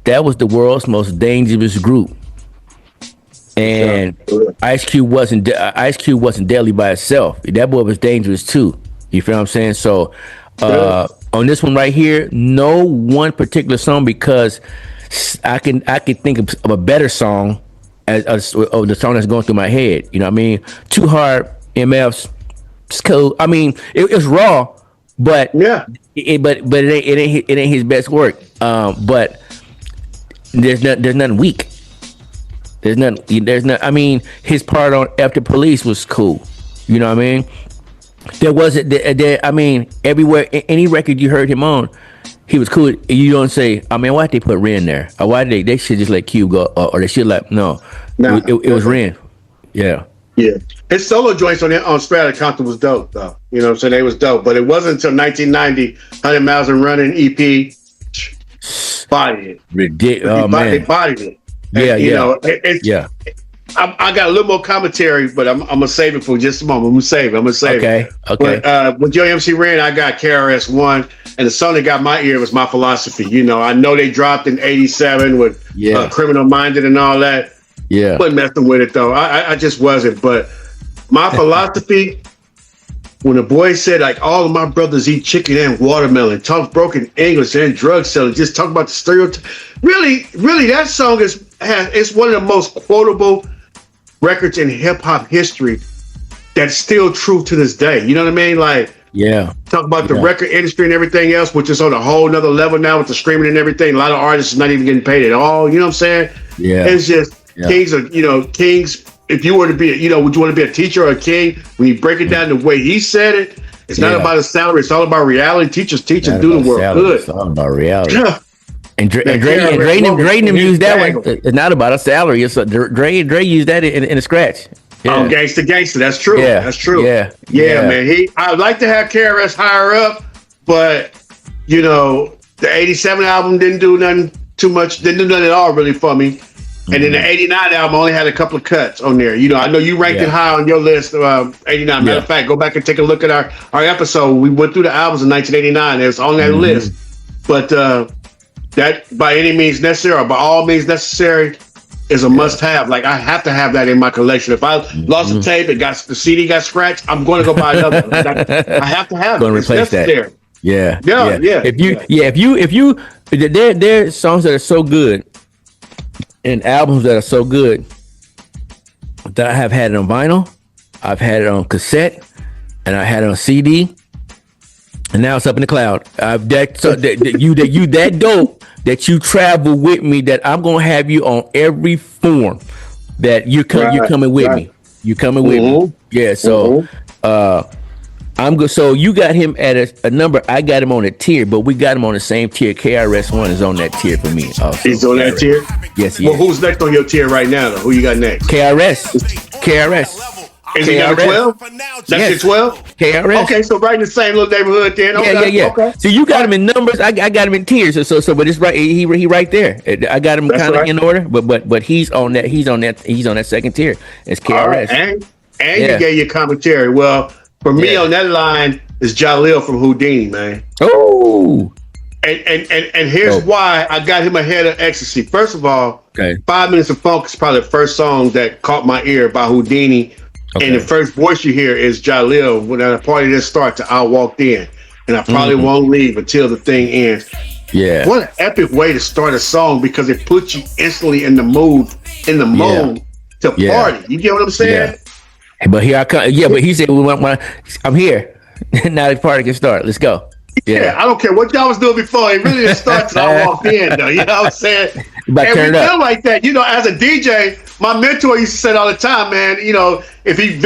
that was the world's most dangerous group, and Ice Cube wasn't deadly by itself. That boy was dangerous too. You feel what I'm saying? So on this one right here, no one particular song, because I can think of a better song. As the song that's going through my head, you know what I mean? Too Hard, MF's, it's cool. I mean, it's raw, but it ain't his best work. But there's nothing weak. There's nothing. I mean, his part on After Police was cool. You know what I mean? There wasn't. I mean, everywhere, any record you heard him on, he was cool. You don't say, I mean, why'd they put Ren there? Or why they should just let Cube go? Or they should let, no. It was Ren. Yeah. Yeah. His solo joints on Straight Outta Compton was dope, though. You know what I'm saying? They was dope. But it wasn't until 1990, 100 Miles and Running EP, bodied it. Ridiculous. Oh, man. They bodied it. Yeah, and, you know, I got a little more commentary, but I'm gonna save it for just a moment. I'm gonna save it. Okay. But with Joe MC Ren, I got KRS-One, and the song that got my ear was My Philosophy. You know, I know they dropped in '87 with Criminal Minded and all that. Yeah, wasn't messing with it though. I just wasn't. But My Philosophy, when the boy said like all of my brothers eat chicken and watermelon, talk broken English and drug selling, just talk about the stereotype. Really, that song it's one of the most quotable records in hip hop history that's still true to this day. You know what I mean? Like, talk about the record industry and everything else, which is on a whole nother level now with the streaming and everything. A lot of artists are not even getting paid at all. You know what I'm saying? Yeah. It's just kings are, kings. If you were to be, would you want to be a teacher or a king? When you break it down the way he said it, it's not about a salary. It's all about reality. Teachers do the work good. It's all about reality. And Dre used that one. It's not about a salary. It's Dre used that in a scratch. Yeah. Oh, gangster. That's true. Yeah. That's true. Yeah, man. I'd like to have KRS higher up, but the '87 album didn't do nothing too much. Didn't do nothing at all really for me. And then the '89 album only had a couple of cuts on there. I know you ranked it high on your list. '89. Matter of fact, go back and take a look at our episode. We went through the albums in 1989. It was on that list. But that by any means necessary, or by all means necessary, is a must-have. Like I have to have that in my collection. If I lost a tape and the CD got scratched, I'm going to go buy another one. I have to have it. Going to replace that. Yeah. If you, there are songs that are so good and albums that are so good that I have had it on vinyl, I've had it on cassette, and I had it on CD. And now it's up in the cloud. You that dope that you travel with me. That I'm gonna have you on every form. That you're coming with me. You coming with me. Yeah. So I'm good. So you got him at a number. I got him on a tier, but we got him on the same tier. KRS-One is on that tier for me. Also. He's on that tier. Yes. He well, is. who's next on your tier right now? Though? Who you got next? KRS. Is he number 12? That's your 12? KRS. Okay, so right in the same little neighborhood then. Okay, Yeah. Okay. So you got him in numbers. I got him in tiers. So, but it's right. He right there. I got him kind of in order. But he's on that. He's on that second tier. It's KRS. Right. And you gave your commentary. Well, for me on that line is Jalil from Houdini, man. Oh. And here's why I got him ahead of Ecstasy. First of all, 5 Minutes of Funk is probably the first song that caught my ear by Houdini. Okay. And the first voice you hear is Jalil. When the party just starts, I walked in, and I probably won't leave until the thing ends. Yeah. What an epic way to start a song because it puts you instantly in the mood, to party. You get what I'm saying? Yeah. But here I come. Yeah, but he said, I'm here. Now the party can start. Let's go. Yeah, I don't care what y'all was doing before. It really didn't start till I walked in, though. You know what I'm saying? And we feel like that. You know, as a DJ, my mentor used to say it all the time, man. You know, if he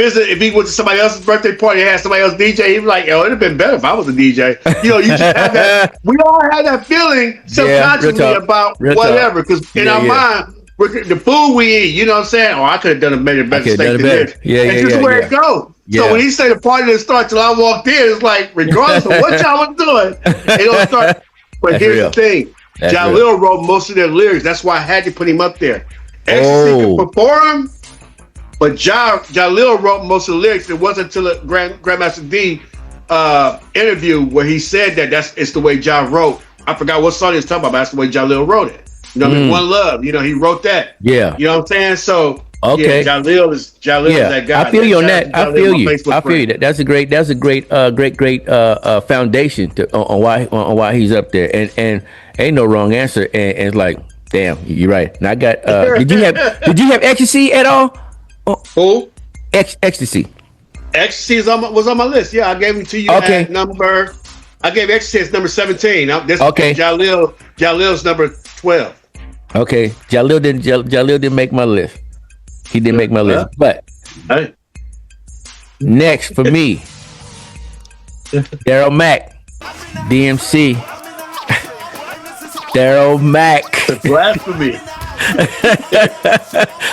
went to somebody else's birthday party and had somebody else DJ, he'd be like, "Yo, it'd have been better if I was a DJ." You know, you just have that. We all have that feeling subconsciously about whatever, because in our mind, the food we eat, you know what I'm saying? Oh, I could have done a better steak than this. And just where it goes. So when he say the party didn't start till I walked in, it's like, regardless of what y'all was doing, it don't start. But here's the thing. Jalil wrote most of their lyrics. That's why I had to put him up there. Ecstasy could perform, but Jalil wrote most of the lyrics. It wasn't until the Grandmaster D interview where he said that it's the way Ja wrote. I forgot what song he was talking about, but that's the way Jalil wrote it. You know what I mean? One Love. You know, he wrote that. Yeah. You know what I'm saying? So Jalil is that guy. I feel you on that. I feel you. That's a great foundation on why he's up there. And ain't no wrong answer. And it's like, damn, you're right. And I got did you have Ecstasy at all? Who? Ecstasy. Ecstasy was on my list. Yeah, I gave him to you. Okay. I gave Ecstasy as number 17. Jalil's number 12. Okay. Jalil didn't make my list. He didn't make my list. But next for me, Daryl Mack, DMC. Daryl Mack. The blasphemy.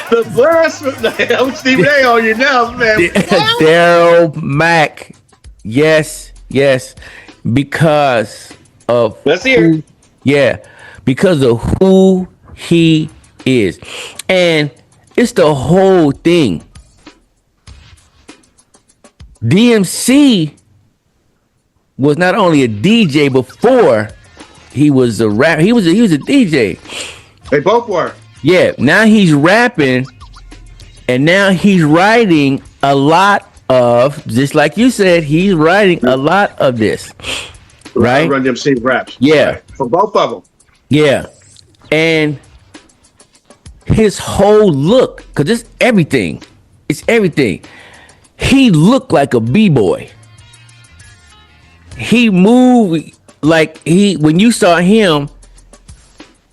The blasphemy. I'm Stephen A on you now, man. Daryl Mack. Yes. Because of Let's hear. Because of who he is. And it's the whole thing. DMC was not only a DJ before he was a rapper. He was a DJ. They both were. Yeah. Now he's rapping, and now he's writing a lot of, just like you said, he's writing a lot of this. Right? Run DMC raps. Yeah. Right. For both of them. Yeah. And his whole look, because it's everything. He looked like a b-boy. He moved like when you saw him,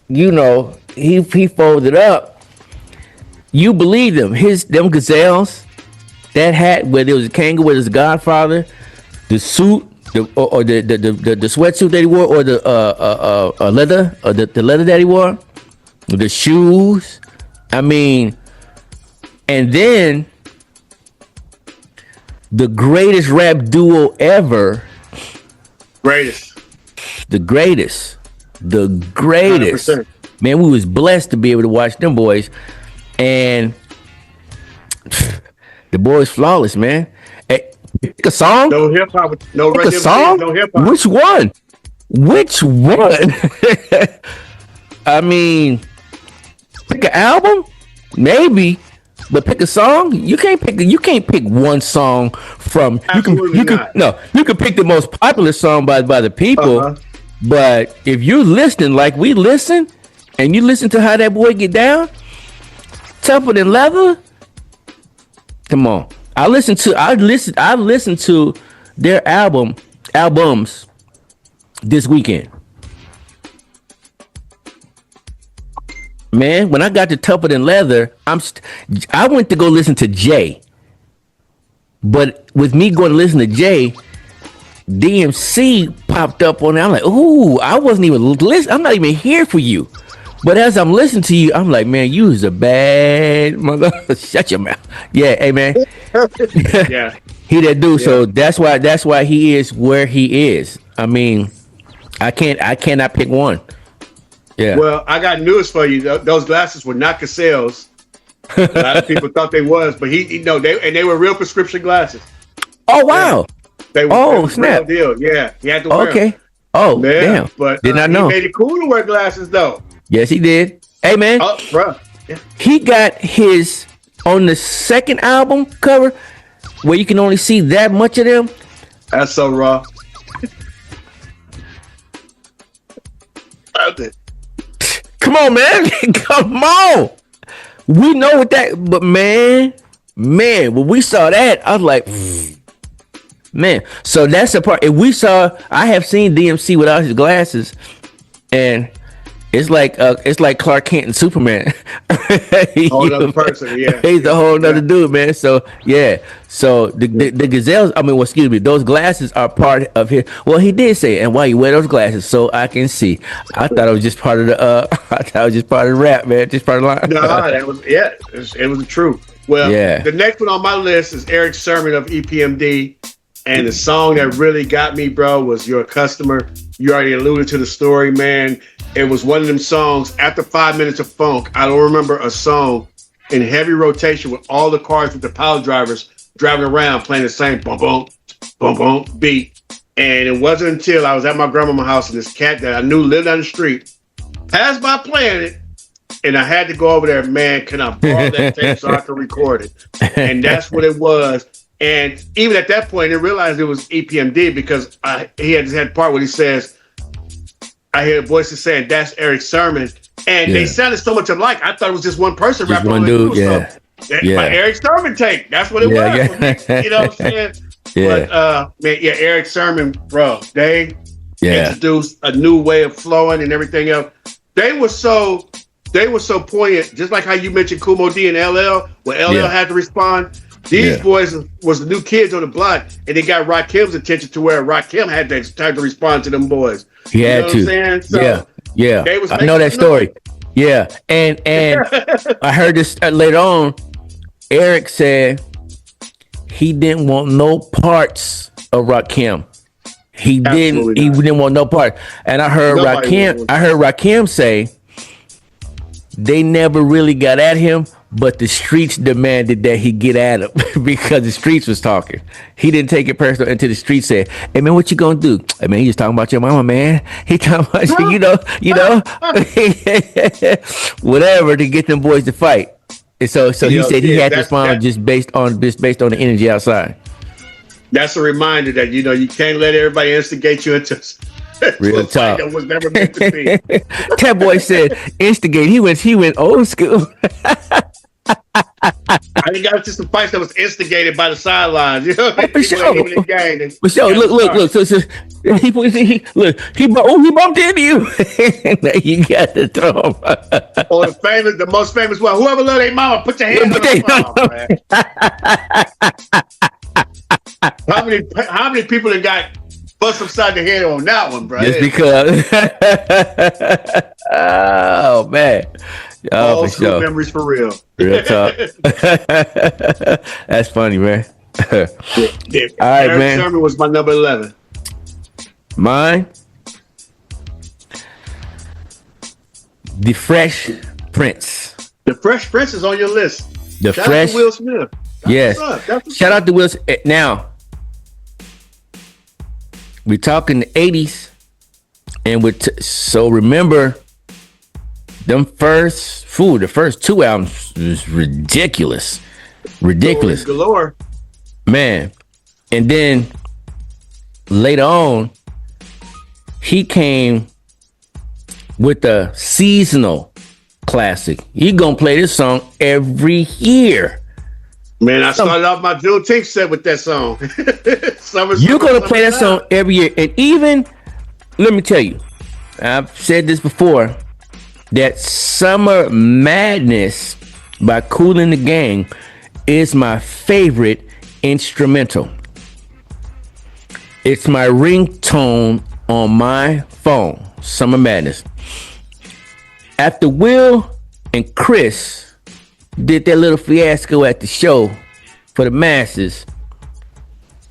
you know, he folded up. You believed him. Them gazelles, that hat where there was a kangaroo with his godfather, the suit, the sweatsuit that he wore, or the leather, or the leather that he wore, the shoes. I mean, and then the greatest rap duo ever. The greatest. 100%. Man, we was blessed to be able to watch them boys, and the boys flawless, man. Hey, pick a song. No hip hop. No pick a song. No hip hop. Which one? I mean, pick an album, maybe, but pick a song. You can't pick one song from. You can pick the most popular song by the people. But if you're listening like we listen, and you listen to how that boy get down, tougher than leather. Come on, I listened to their albums this weekend. Man, when I got to Tougher Than Leather, I went to go listen to Jay. But with me going to listen to Jay, DMC popped up on it. I'm like, ooh, I wasn't even listening. I'm not even here for you. But as I'm listening to you, I'm like, man, you is a bad mother. Shut your mouth. Yeah, hey man. Yeah. He that dude. Yeah. So that's why he is where he is. I mean, I cannot pick one. Yeah. Well, I got news for you. Those glasses were not Cassell's. A lot of people thought they was, but they were real prescription glasses. Oh wow. Yeah. They were snap. Real deal. Yeah. He had to wear them. Oh, yeah, damn. But did not know. He made it cool to wear glasses though. Yes, he did. Hey man. Oh, bro. Yeah. He got his on the second album cover where you can only see that much of them. That's so raw. Come on, man. Come on. We know what that, but man, when we saw that, I was like, man. So that's the part. If we saw, I have seen DMC without his glasses, and it's like Clark Kent and Superman. Whole other person, yeah. He's a whole other dude, man. So yeah. So the gazelles, excuse me, those glasses are part of his. Well, he did say, and why you wear those glasses so I can see. I thought it was just part of the rap, man. Just part of the line. No, that was it was the truth. Well, the next one on my list is Eric Sermon of EPMD. And the song that really got me, bro, was Your Customer. You already alluded to the story, man. It was one of them songs, after 5 minutes of funk, I don't remember a song in heavy rotation with all the cars with the power drivers driving around playing the same boom, boom, boom, boom beat. And it wasn't until I was at my grandma's house and this cat that I knew lived down the street passed by playing it. And I had to go over there, man, can I borrow that tape so I can record it? And that's what it was. And even at that point, I didn't realize it was EPMD because he had a part where he says, I hear voices saying, that's Eric Sermon. And they sounded so much alike. I thut it was just one person just rapping one on dude, My Eric Sermon take. That's what it was. You know what I'm saying? But, Eric Sermon, bro, they introduced a new way of flowing and everything else. They were so poignant, just like how you mentioned Kumo D and LL, where LL had to respond. These boys was the new kids on the block, and they got Rakim's attention to where Rakim had to respond to them boys. He had to. So I know that story. Yeah, and I heard this later on. Eric said he didn't want no parts of Rakim. He didn't want no part. And I heard Rakim say they never really got at him, but the streets demanded that he get at him because the streets was talking. He didn't take it personal until the streets said, "Hey man, what you gonna do?" Hey man, he just talking about your mama, man. He talking about you know, whatever to get them boys to fight. And so he said he had to respond just based on the energy outside. That's a reminder that you can't let everybody instigate you into real talk. That was never meant to be. That boy said instigate. He went old school. I think got just some fights that was instigated by the sidelines. You know, for sure. For sure. Look. So he bumped into you. You got to throw him. Or the most famous one. Whoever love their mama, put your hands on their mama, man. How many people that got bust upside the head on that one, bro? Just because. Oh man. Oh, all school memories for real. Real talk. That's funny, man. All right, Eric man. Sermon was my number 11. Mine, The Fresh Prince. The Fresh Prince is on your list. Shout out to Will Smith. Shout out to Will Smith. Now, we're talking the 80s, and so remember, the first two albums was ridiculous. Galore. Man. And then later on, he came with a seasonal classic. He gonna play this song every year. Man, I started off my Juneteenth set with that song. You're gonna play that song every year. And even let me tell you, I've said this before, that Summer Madness by Kool and the Gang is my favorite instrumental. It's my ringtone on my phone, Summer Madness. After Will and Chris did their little fiasco at the show for the masses,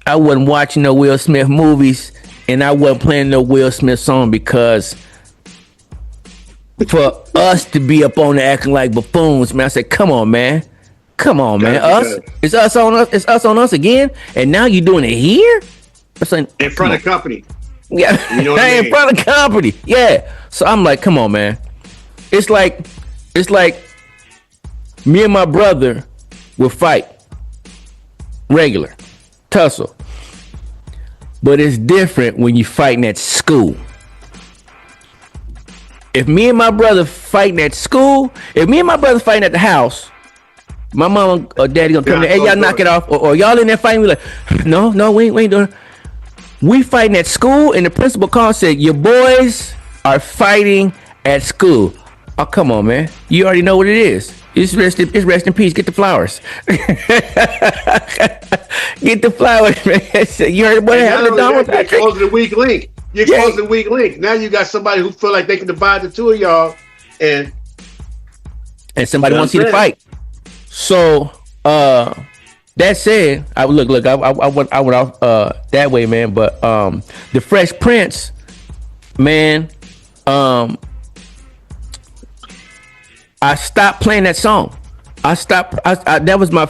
I wasn't watching no Will Smith movies and I wasn't playing no Will Smith song, because for us to be up on there acting like buffoons, man, I said, come on, man. Come on, man. It's us on us. It's us on us again. And now you're doing it here? Like, in front of company. Yeah. You know what I mean? In front of company. Yeah. So I'm like, come on, man. It's like me and my brother will fight. Regular. Tussle. But it's different when you fighting at school. If me and my brother fighting at school, if me and my brother fighting at the house, my mom or daddy gonna come there, hey, y'all knock it off, or y'all in there fighting, we like, no, we ain't doing it. We fighting at school, and the principal called, said, your boys are fighting at school. Oh, come on, man. You already know what it is. It's rest in peace. Get the flowers. Get the flowers, man. You heard what happened to Donald Patrick? You're closing the weak link. You're closing the weak link. Now you got somebody who feel like they can divide the two of y'all, and somebody wants to see the fight. So, that said, I went off that way, man. But the Fresh Prince, man, I stopped playing that song. That was my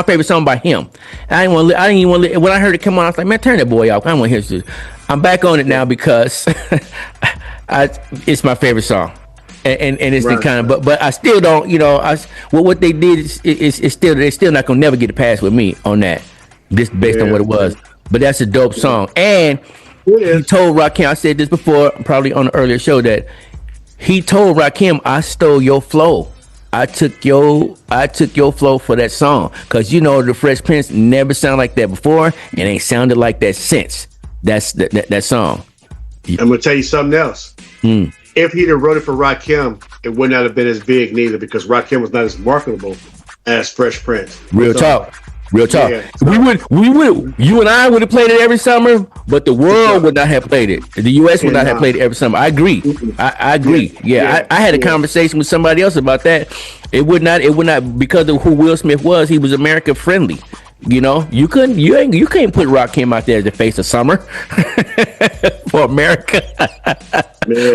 favorite song by him. I didn't even want to. When I heard it come on, I was like, man, turn that boy off. I don't want to hear this. I'm back on it now because it's my favorite song. And it's right, the kind of, but I still don't, what they did is still, they're still not gonna never get a pass with me on that, just based on what it was. But that's a dope song. And he told Rakim, I said this before, probably on an earlier show, that he told Rakim, I stole your flow. I took your flow for that song, because the Fresh Prince never sounded like that before, and ain't sounded like that since. That's that song. I'm gonna tell you something else. If he'd have wrote it for Rakim, it would not have been as big neither, because Rakim was not as marketable as Fresh Prince. Real talk. Yeah, we would. You and I would have played it every summer, but the world would not have played it. The U.S. would not have played it every summer. I agree. I agree. Yeah, I had a conversation with somebody else about that. It would not, because of who Will Smith was. He was America friendly. You can't put Rakim out there as the face of summer for America.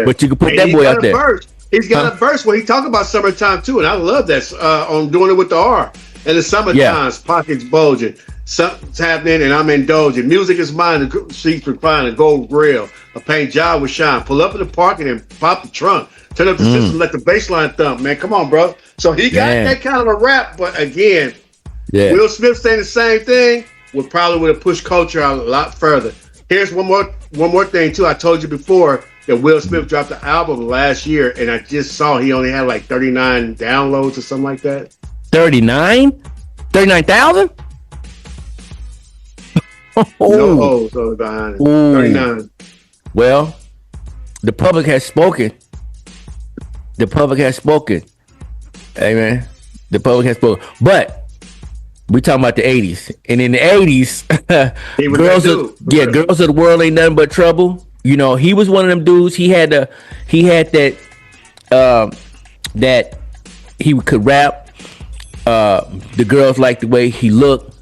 But you can put that boy out there. He's got a verse where he talk about summertime too, and I love that on Doing It With the R. In the summertime, pockets bulging, something's happening, and I'm indulging. Music is mine, the seats recline, a gold grill, a paint job with shine. Pull up in the parking and pop the trunk. Turn up the system, let the bass line thump. Man, come on, bro. So he got that kind of a rap, but again, Will Smith saying the same thing would have pushed culture out a lot further. Here's one more thing too. I told you before that Will Smith dropped the album last year, and I just saw he only had like 39 downloads or something like that. 39,000? No O's on behind it. 39. Well, the public has spoken. Hey, man. The public has spoken. But we talking about the 80s. And in the 80s, girls of the world ain't nothing but trouble. He was one of them dudes. He had that he could rap. The girls liked the way he looked.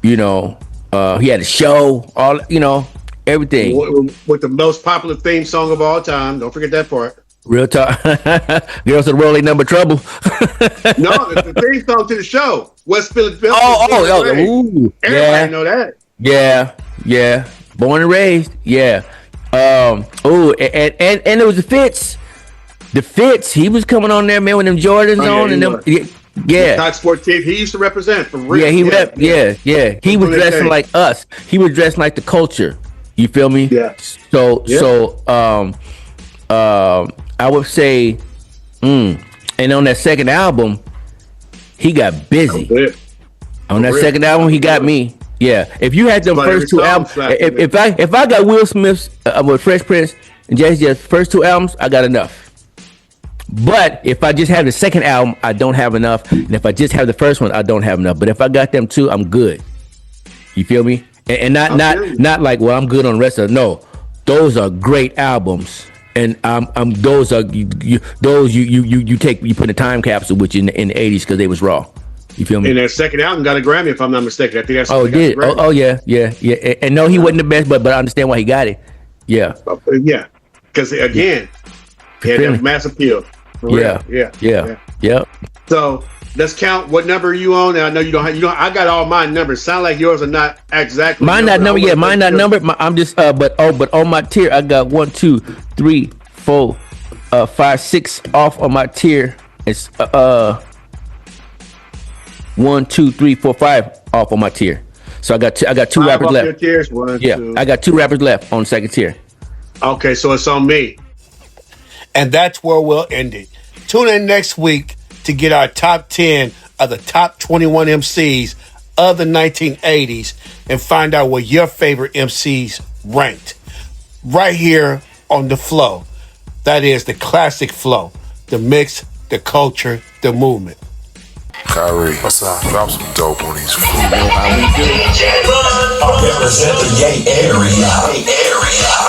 He had a show, everything. With the most popular theme song of all time. Don't forget that part. Real talk. Girls of the world ain't nothing but trouble. No, the theme song to the show. West Philadelphia. Everybody know that. Yeah. Born and raised. Yeah. And it was the Fitz. The Fitz, he was coming on there, man, with them Jordans on and them. Yeah. Cox 14, he used to represent for real. Yeah, he was dressing like us. He was dressing like the culture. You feel me? Yeah. So I would say, and on that second album, he got busy. On that second album, he got me. Yeah, if you had them But first two every song albums, slapped, if I got Will Smith's with Fresh Prince and Jazzy J's first two albums, I got enough. But if I just have the second album, I don't have enough. And if I just have the first one, I don't have enough. But if I got them two, I'm good. You feel me? And not like, well, I'm good on the rest of it. No, those are great albums. And those are you take, you put in a time capsule with you in the 80s because they was raw. You feel me? And their second album got a Grammy, if I'm not mistaken. I think that's did. Oh yeah. And no, he wasn't the best, but I understand why he got it. Yeah. Yeah. Because again, he had that mass appeal. Yeah. So let's count what number you on. And I know you don't have, I got all my numbers. Sound like yours are not exactly. Mine not numbered. Yeah, mine not numbered. I'm just but on my tier I got 1, 2, 3, 4, 5, 6 off on my tier. It's 1, 2, 3, 4, 5 off on my tier. So I got two rappers left. Tiers? One, yeah, two. I got 2 rappers left on the second tier. Okay, so it's on me. And that's where we'll end it. Tune in next week to get our top 10 of the top 21 MCs of the 1980s and find out where your favorite MCs ranked. Right here on The Flow. That is the classic flow, the mix, the culture, the movement. Kari, what's up? Drop some dope on these fools. I represent the gay area.